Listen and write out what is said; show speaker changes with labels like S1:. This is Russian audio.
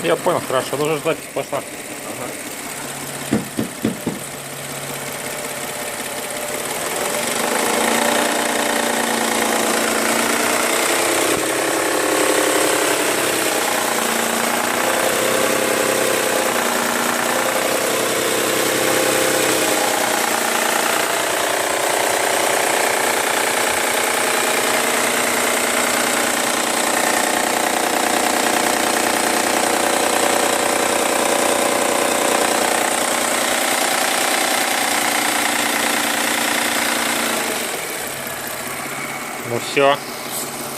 S1: Я понял, хорошо. Нужно ждать пошла. Ну все.